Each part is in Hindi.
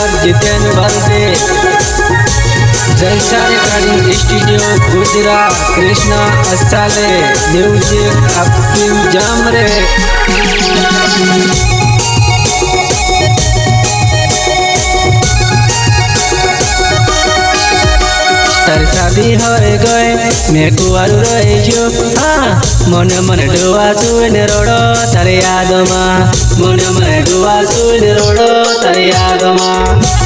Director Jitendra Balde, Jalsa recording studio Gujarat Krishna असाले, म्यूजिक अफीम जामरे। तार शादी हो गए मैं कुआरू रही जो मन मन डुआ सुन रोडो तार याद में, मन मन डुआ सुन रोडो तार याद में।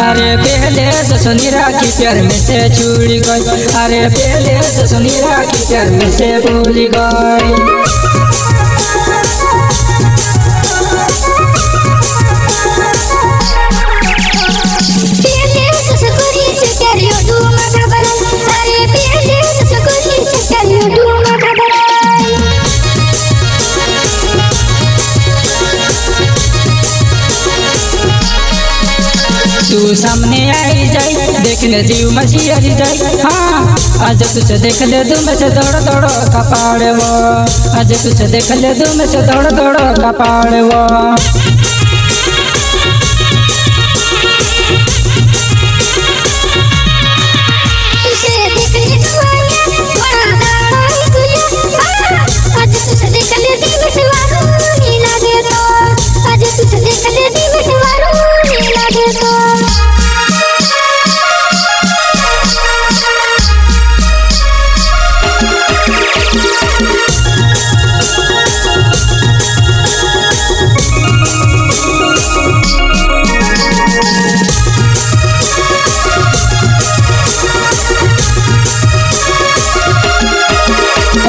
अरे पहले तो सुनी राखी प्यार में से छूट गई, अरे पहले तो सुनी राखी प्यार में से भूल गई। तू सामने आई जाई देखने जीव मची हरी जाई, हाँ आज तुझे देख ले तू में से दौड़ दौड़ कपाड़ वो, आज तुझे देख ले तू में से दौड़ दौड़ कपाड़ वो।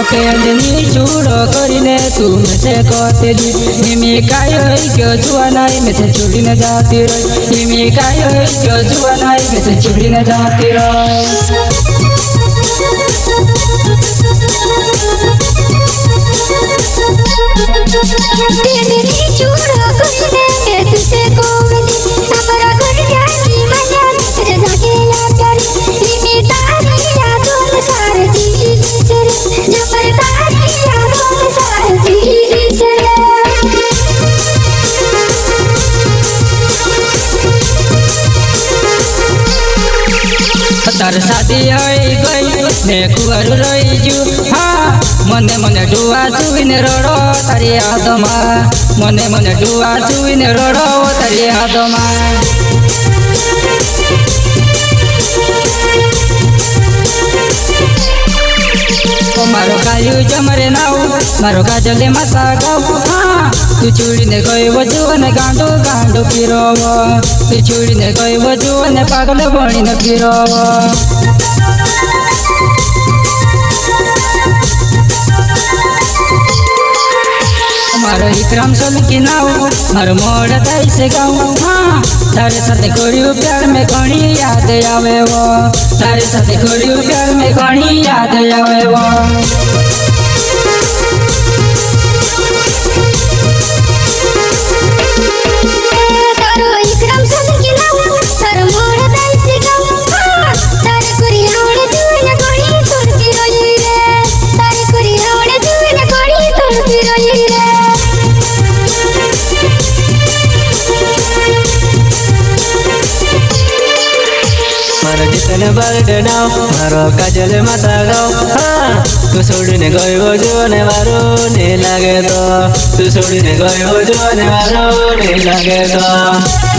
पेंडनी चूड़ो करीने तू में से कहते दी, निमी काय क्यों जुआ नाई में से चूड़ी न जाती रही, निमी काय क्यों जुआ नाई में से चूड़ी न जाती रही। तार शादी हो गई मैं कुआरू रही जू, हाँ मने मने डुआ सुन रोडो तारी याद में, मने मने डुआ सुन रोडो तारी याद में। मारो काजू जमरे नाऊ मारो काजले मसा गाऊ, हाँ तू चूड़ी ने गई वो जुवन गांडो गांडो फिरोव, तू चूड़ी ने गई वो जुवन पागल बनी न फिरोव। मारो विक्रम सोल की नाऊ मारो मोड़ दाई से गाऊ, हाँ तारे साथे कोरियो प्यार में घणी याद आवे वो, तारे साथे कोरियो प्यार में घणी याद आवे वो। मारो जितने बर्थडे नाउ मारो काजल माता गाओ, हाँ तू छोड़ने गई वो जुआने वारो नहीं लगे तो, तू छोड़ने गई वो जुआने वारो नहीं लगे तो।